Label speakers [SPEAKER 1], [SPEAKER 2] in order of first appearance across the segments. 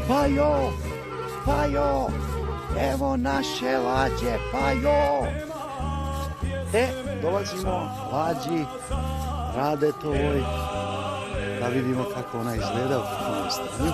[SPEAKER 1] Spajo, Spajo, evo naše lađe, Pajo. Dolazimo lađi Radetovoj, da vidimo kako ona izgleda u kakvom stanju.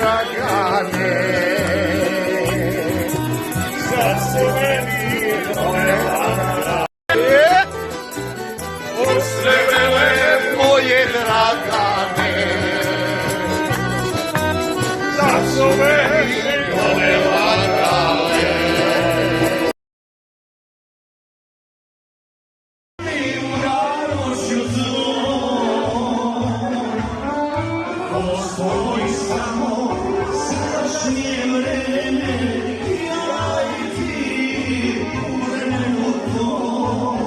[SPEAKER 2] Dragane, sad se meni gleda, usne vrele moje dragane, sad su meni gleda. Mi u naročju zlo, postoji samo sadašnje vreme, ja i ti u vremenu tom.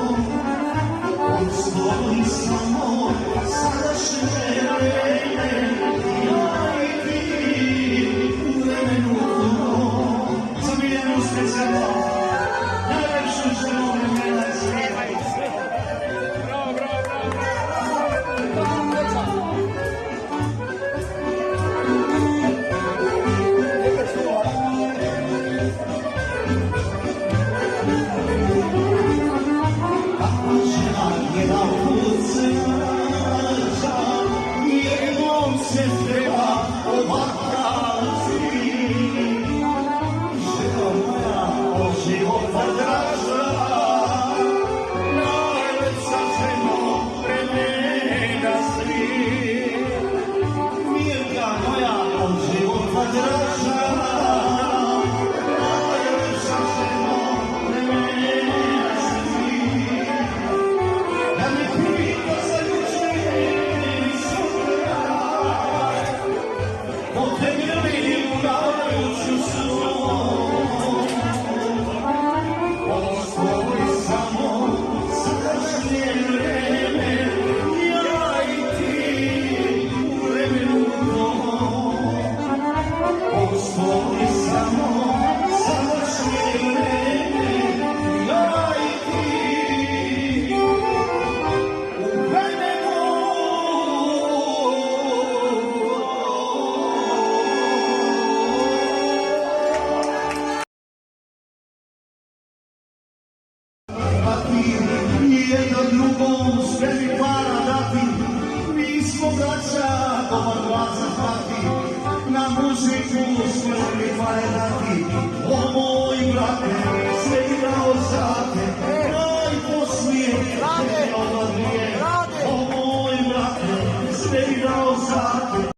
[SPEAKER 2] Postoji samo sadašnje vreme, ja i ti u vremenu tom. Za Miljanu specijalno, najlepšu ženu vremena svijeta. Nijednom drugom sve mi para dati, mi smo braća, dobar glasa hvati, na muziku sve mi pare dati. O moj brate, sve igrao za te, najposlije te odadlije. O moj brate, sve igrao za te.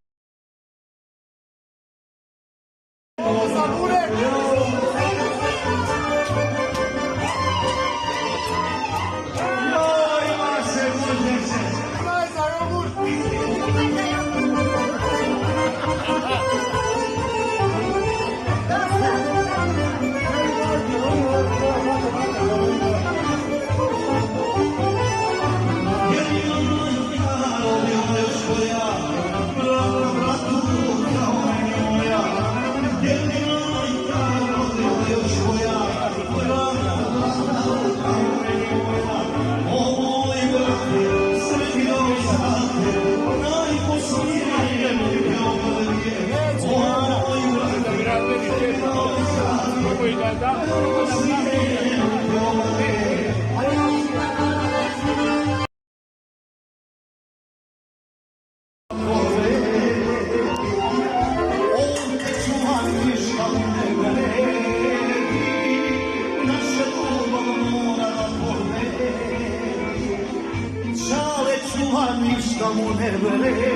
[SPEAKER 2] ništa mu ne vredi.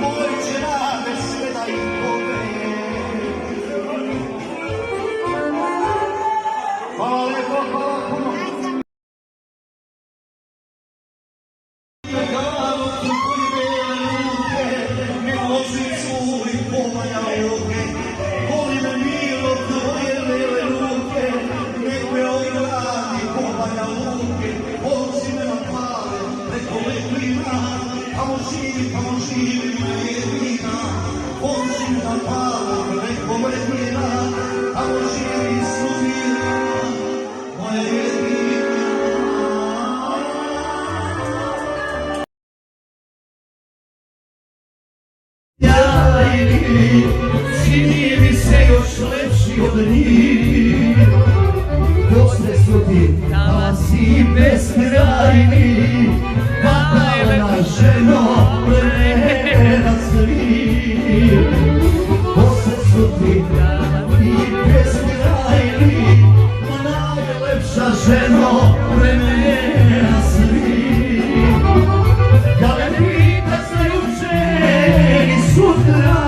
[SPEAKER 2] Moj će rade sve da ih pobedi. Hvala lepo, hvala puno. Čini mi se još lepši od njih. Posle su ti talasi beskrajni, malena ženo, vremena svih. Posle su ti talasi beskrajni, najlepša ženo, vremena svih. Da me pitaš za juče i sutra,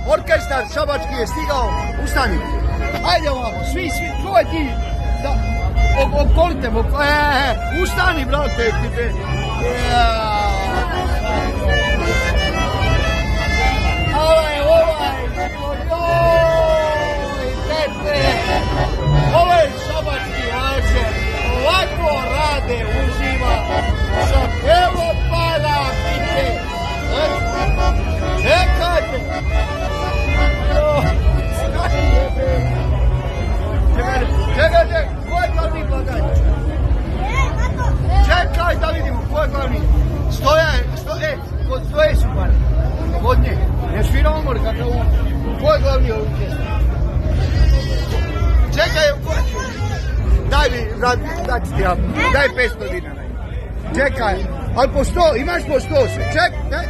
[SPEAKER 1] Orkestar šabački je stigao, ustani. Ajde ovamo, svi, čuvaj ti, okolite mu, ustani brate. Ovo je šabački vačer, ovako rade, uživa, evo pada, pite, čekajte. Čekajte, ko je glavni blagaj? Čekaj da vidimo, ko je glavni? Stoje su pare, kod nje, ne svira omor kakav on. Ko je glavni orkestar? Čekaj, daj mi, daj 500 dinara. Čekaj, ali po 100, imaš po 100 sve, čekaj.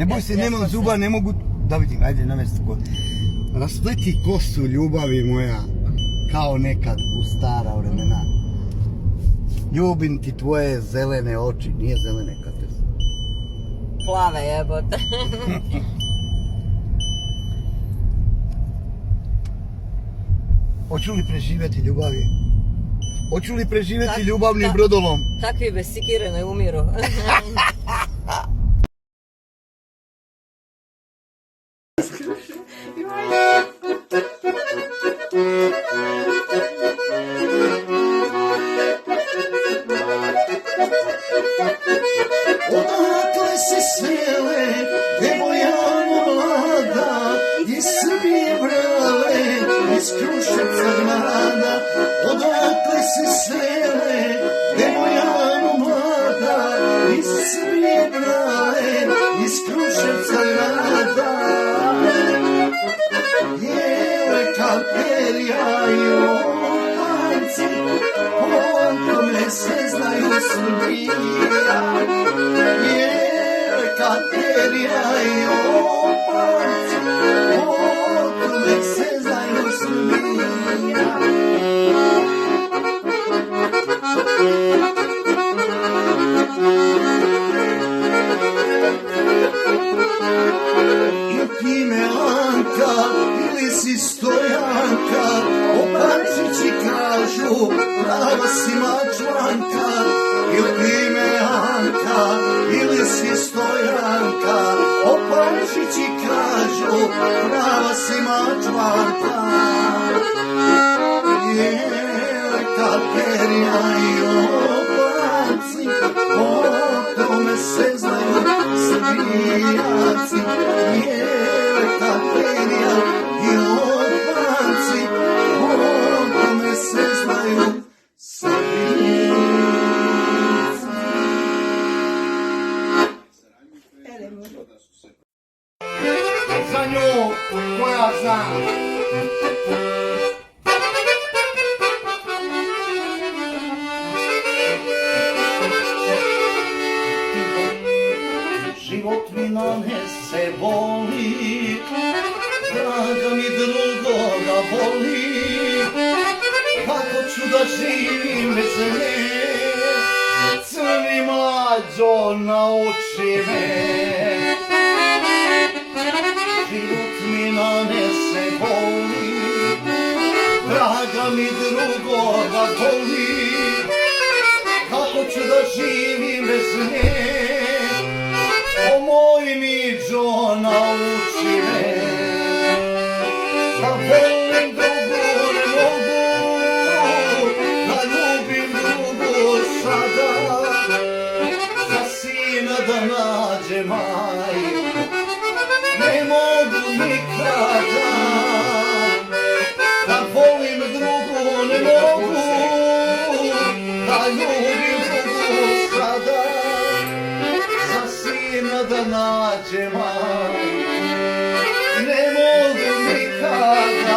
[SPEAKER 1] Ne boj se, nemam zuba, ne mogu... Da vidim, ajde na mjesto. Raspleti kosu, ljubavi moja, kao nekad u stara vremena. Ljubim ti tvoje zelene oči, nije zelene kad te...
[SPEAKER 3] Plave jebote.
[SPEAKER 1] Hoću li preživjeti ljubavi? Hoću li preživjeti ljubavnim brodolom?
[SPEAKER 3] Takvi bez sikire ne umiru.
[SPEAKER 2] Odakle si svele, devojano mlada, iz Srbije brale, iz Kruševca grada. Odakle si svele, devojano mlada, iz Srbije brale, iz Kruševca grada. Jele kalperija i opanci, po me se znaju Srbija. Katerija i opanci, nek se znaju Srbija. Ili ti me Anka, ili si Stojanka, opančići kažu, prava si mačvanka. Ili ti me Anka, ili si Stojanka, opančići kažu, prava si mačvanka. Katerija i opanci, po tome se znaju Srbijaci. Katerija i opanci, po tome se znaju Srbijaci. Za nju koja znam. Život mi nanese boli, draga mi drugoga boli. Kako ću da živim bez nje, crni mlađo nauči me. Život mi nanese boli, draga mi drugoga boli. Kako ću da živim bez nje, o moj miđo nauči me. Da volim drugu ne mogu, da ljubim drugu sada. Za sina da nađe majku ne mogu nikada. Da volim drugu ne mogu, da ljubim drugu sada. Za sina da nađe majku ne mogu nikada.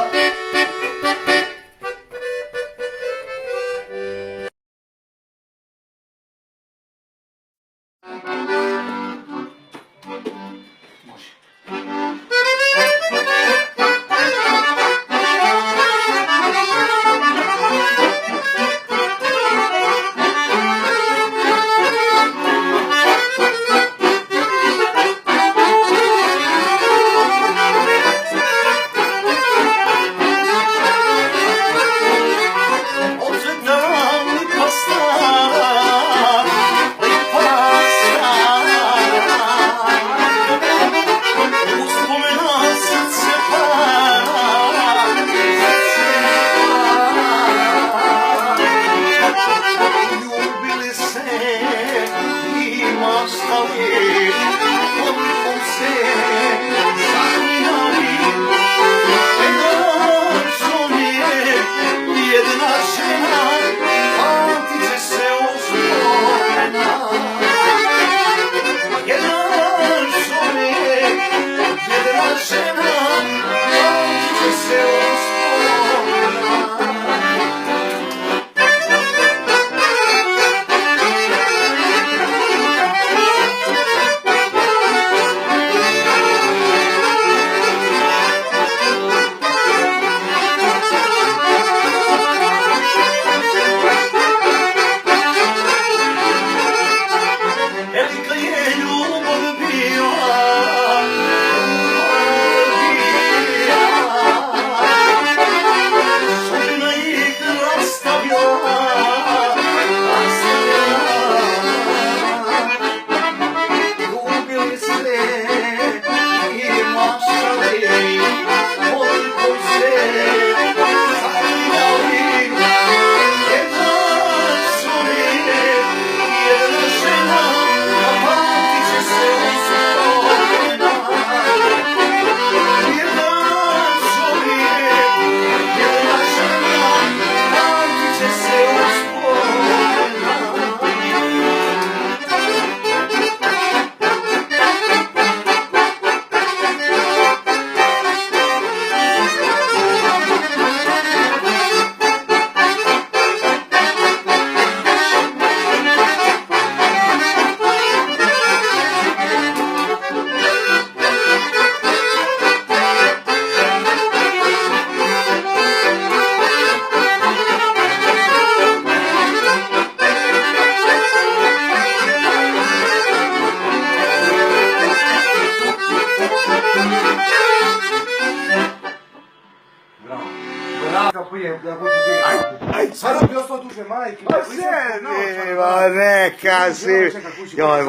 [SPEAKER 4] popije, da bude dio. Sada bi ostao duže, majke.
[SPEAKER 1] Pa sedi, ma neka si. Joj,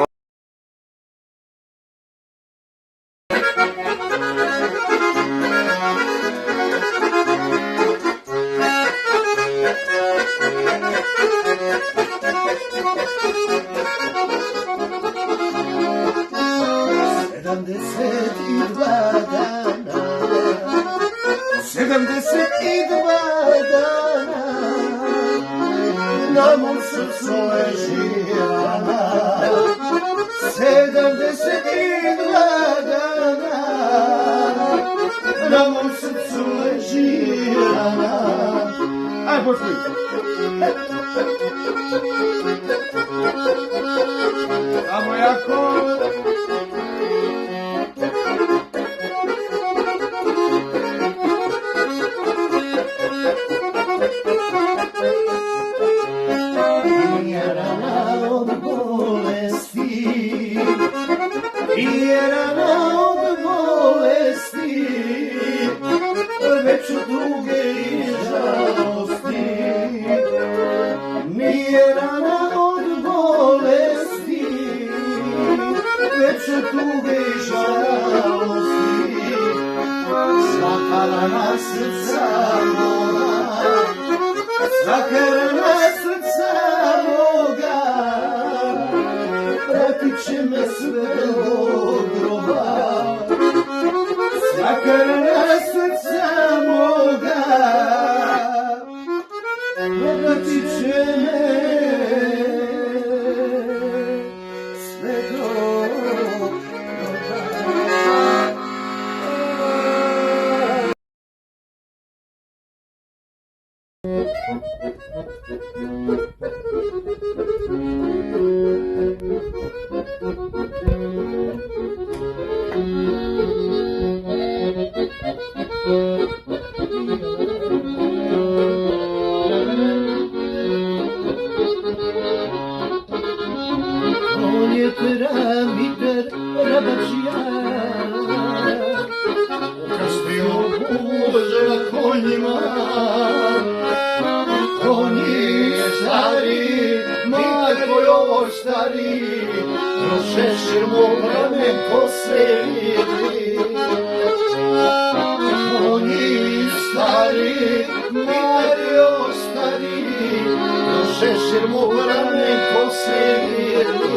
[SPEAKER 2] Sedamdeset i dva dana na mom srcu leži rana. 72 dana na mom srcu leži rana. Aj, pošli! Amo jako! Rana od bolesti, već od duge i žalosti. Nije rana od bolesti, već od duge i žalosti. Svaka rana srca moga, svaka rana srca moga, pratit će me sve do groba. Svaka rana srca moga pratit će me sve do groba. On je tramiter rabačija, okrstio Bože na konjima. Konji stari, majko joj stari, kroz šešir mog ramen posvijedi. Konji stari, majko joj stari, kroz šešir mog ramen posvijedi.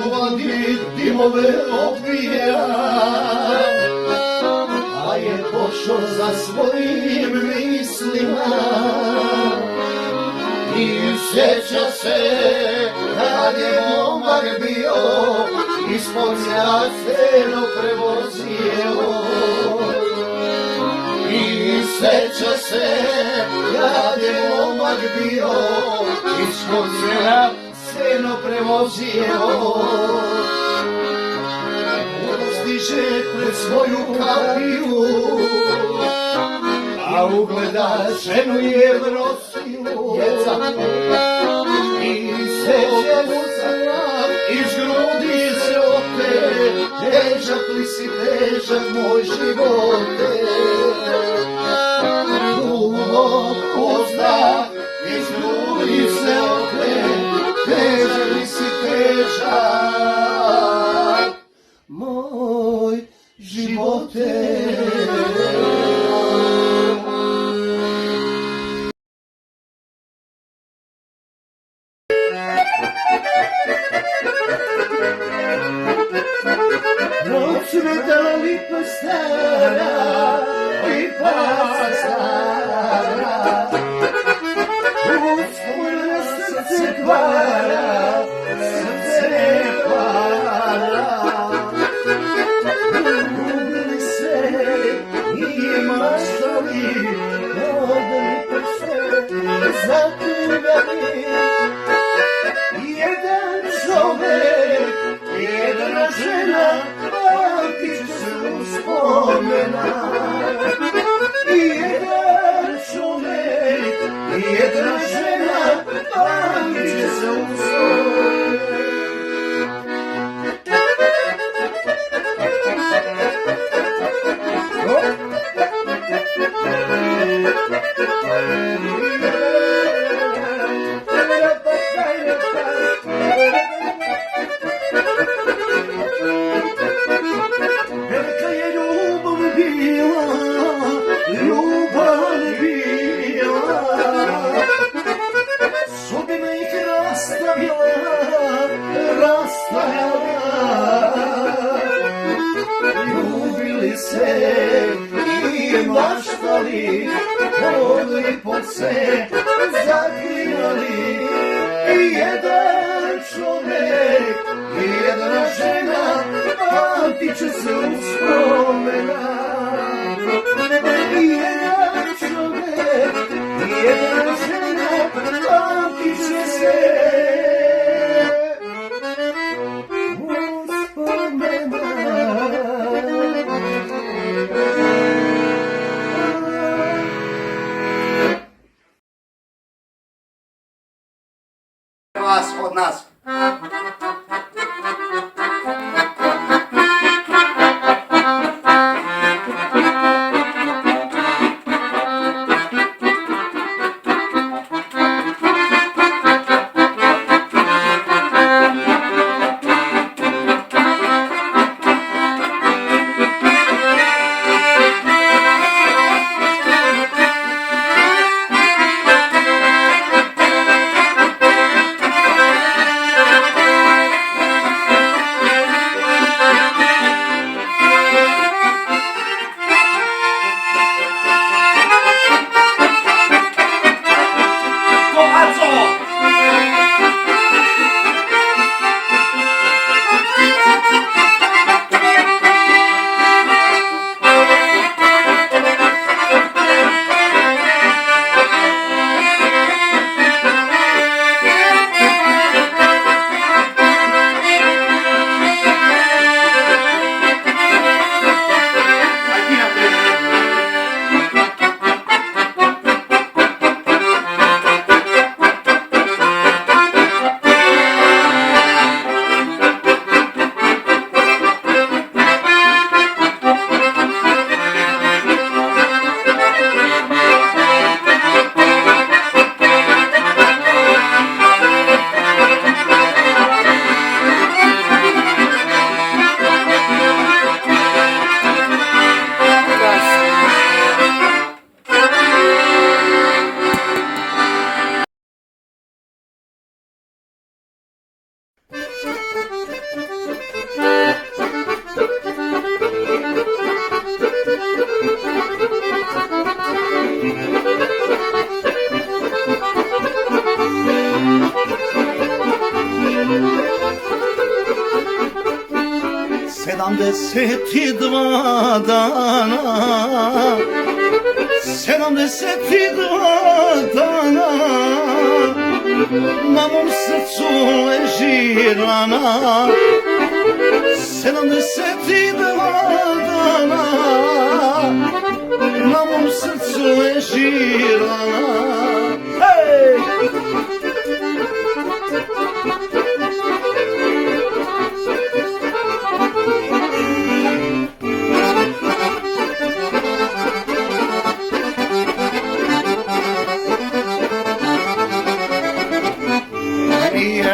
[SPEAKER 2] Uvadi dimove opija, a je pošao za svojim mislima. I sjeća se kad je momak bio, ispod sjaceno prevozio. I sjeća se kad je momak bio, ispod sjaceno prevozio. Stiže pred svoju kapiju, a ugleda ženu Jevrosiju. I seće mu sam, iz grudi se ote, težak li si težak moj živote. Duboko znak, iz grudi se ote, težak li si težak moj živote. Procveta lipa stara, lipa stara, uspojena srce kvara, srce kvara. Ubili se i maštali, odlipe se, zakljubili. Jedan čovek, jedna žena, se usvoje. Velika je ljubav bila, ljubav bila, sudbina ih rastavila, rastavila. Ljubili se i maštali, hodili po se, zaklinali. I jedan čovjek, i jedna žena, pamtit će se uspomena. I jedan čovjek, i jedna žena, pamtit će se
[SPEAKER 1] Vas od nas.
[SPEAKER 2] Sedamdeset i dva dana, 72 dana, na mom srcu leži rana. 72 dana, na mom srcu leži rana. Hej!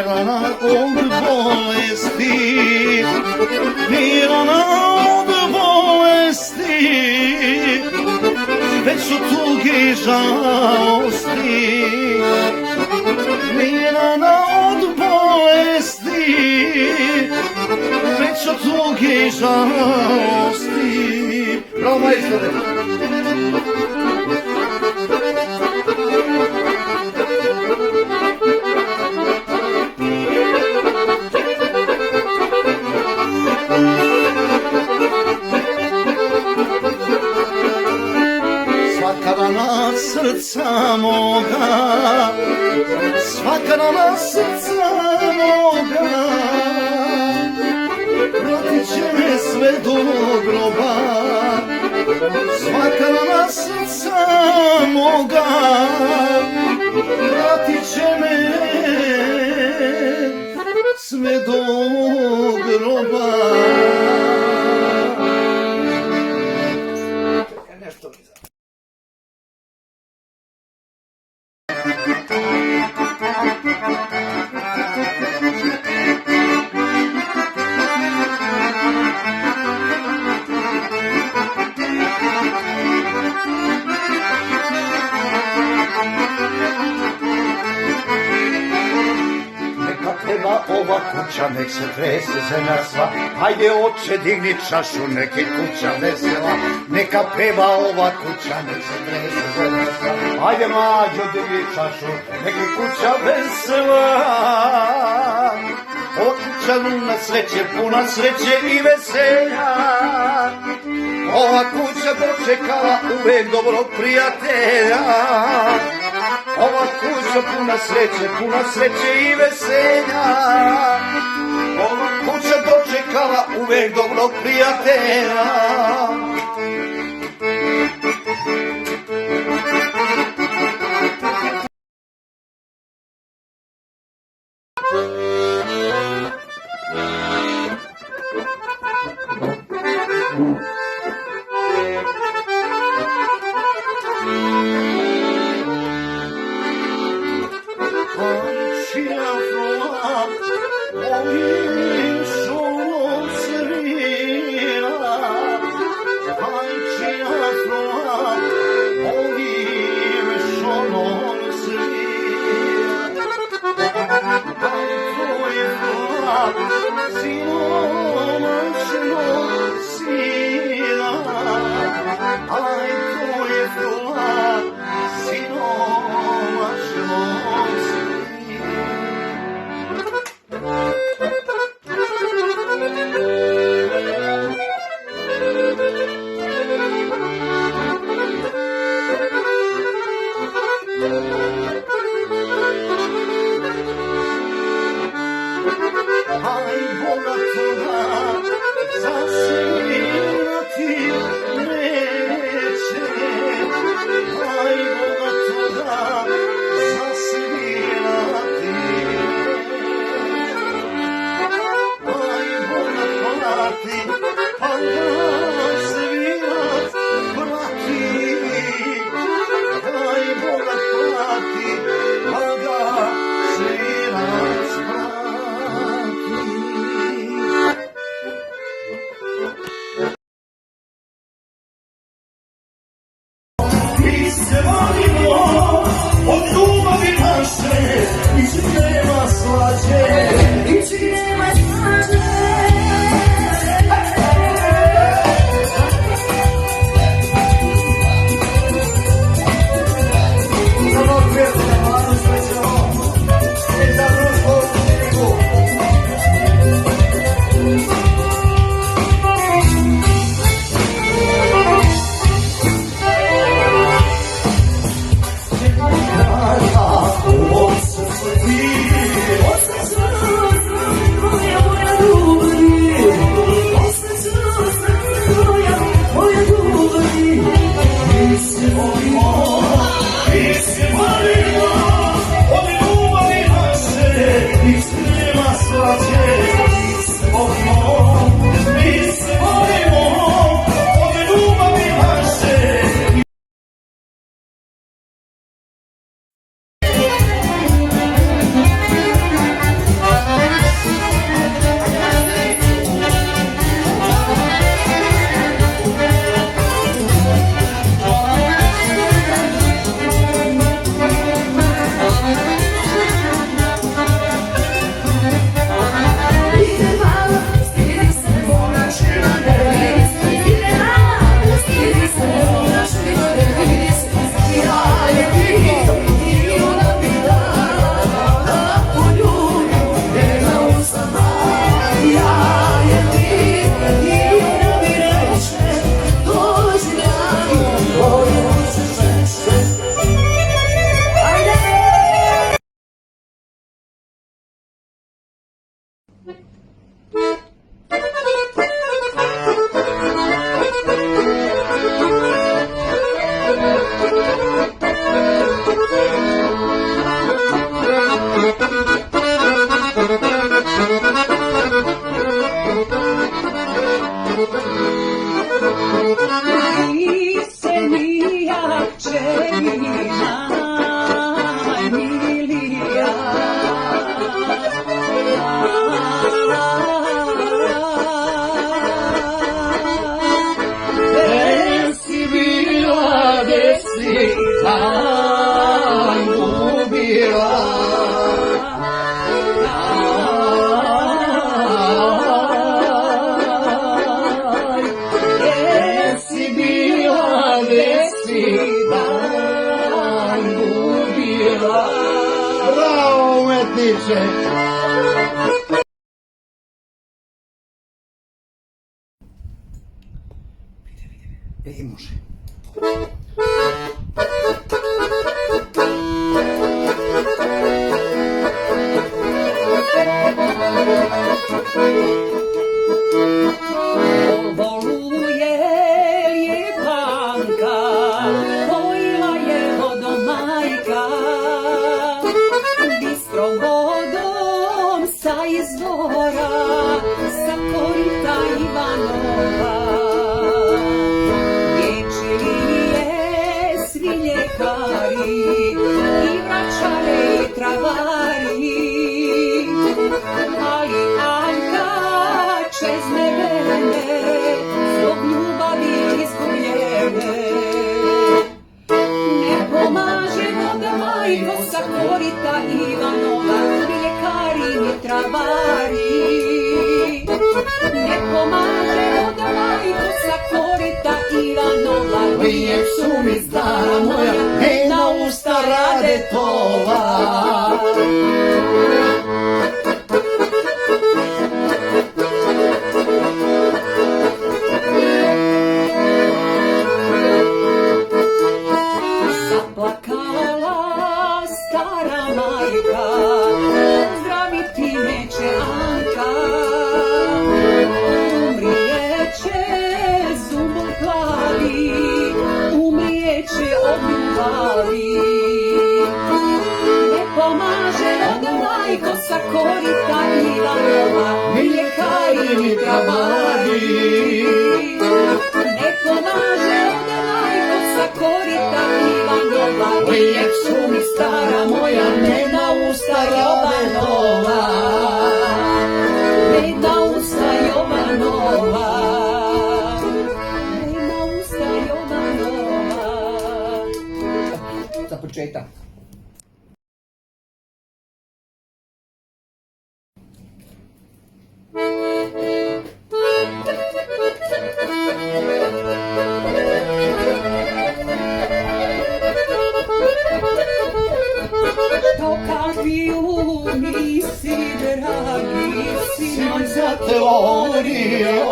[SPEAKER 2] Rana od bolesti, ni rana od bolesti, već su tuge i žalosti. Ni rana od bolesti, već su tuge i žalosti. Bravo, majstore! Svaka rana srca moga, svaka rana srca moga, pratit će me sve do groba. Svaka rana srca moga, pratit će me sve do groba. Nešto mi za... Ova kuća nek se trese zemlja sva, hajde oče digni čašu, neke kuća vesela. Neka peva ova kuća, nek se trese zemlja sva, hajde mlađo digni čašu, neke kuća vesela. Ova kuća puna sreće, puna sreće i veselja. Ova kuća dočekala uvek dobrog prijatelja. Ova kuća puna sreće i veselja. Ova kuća dočekala uvek dobrog prijatelja. duže.
[SPEAKER 1] Može.
[SPEAKER 5] Voluje lijepanka, pojila je vodom majka, bistrom vodom sa izvora, sa korita Ivanova. Liječili je svi ljekari i vračare i travari, ali Anka čezne vene, zbog ljubavi izgubljene. Ne pomaže voda majko sa korita Ivanova, ni ljekari ni travari. Ne pomaže voda majko sa korita Ivanova,
[SPEAKER 2] Lijep su mi stara moja, na usta rade tova.
[SPEAKER 5] zaplakala stara majka, pozdraviti neće Anka. Umrijeće zubom plavi, umrijeće od ljubavi. Ne pomaže voda majko sa korita Ivanova, ni ljekari ni travari. Ne pomaže voda majko sa korita Ivanova, lijep su mi stara moja, njena usta Jovanova. Njena usta Jovanova. Njena usta Jovanova. Za početak. Što kakvi umisi, dragi,
[SPEAKER 2] Sinoć zatvorio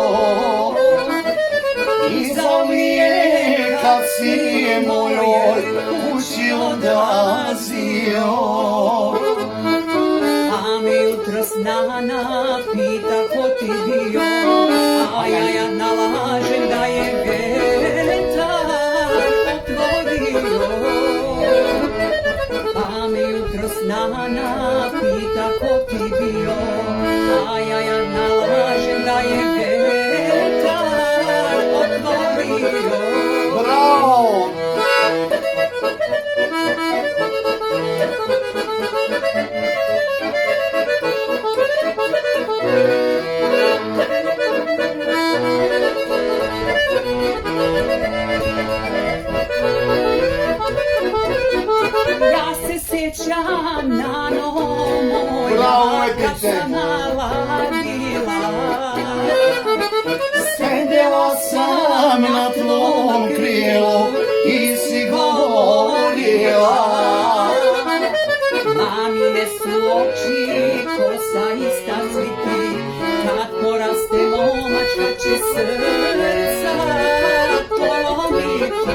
[SPEAKER 2] i zauvijek kad si je mojoj kući odlazio.
[SPEAKER 5] a mi jutros nana pita ko ti bio, a ja nalažem da je vetar otvorio. A mi jutros nana pita ko ti bio, a ja nalažem da je vetar otvorio.
[SPEAKER 2] Bravo!
[SPEAKER 5] Ja se sjećam na novo
[SPEAKER 2] Bravo,
[SPEAKER 5] moja, kad
[SPEAKER 2] Lepice.
[SPEAKER 5] sam mala bila.
[SPEAKER 2] Sedjela sam na tvom krilu i si govorila.
[SPEAKER 5] Mamine su oči, kosa ista cviti, kad poraste momačka će srca polomiti.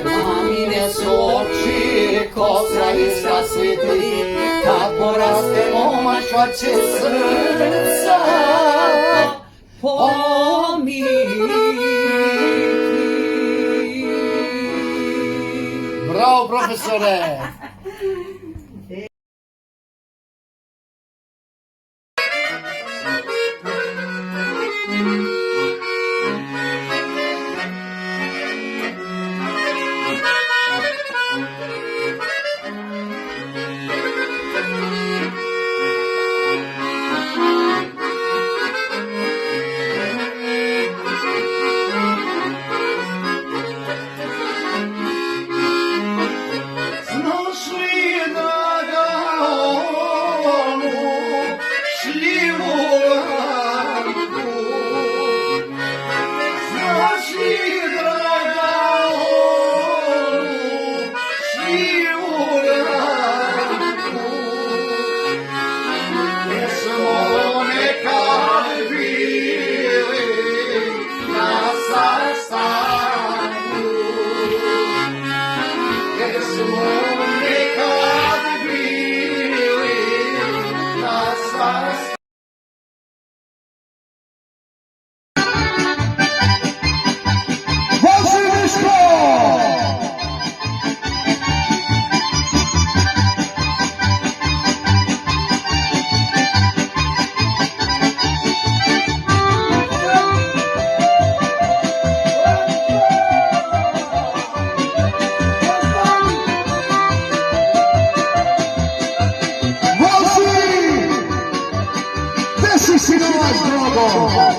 [SPEAKER 2] Mamine su oči, kosa ista sviti, kad poraste momačka će srca
[SPEAKER 5] polomiti.
[SPEAKER 2] Bravo, profesore!
[SPEAKER 1] Ko?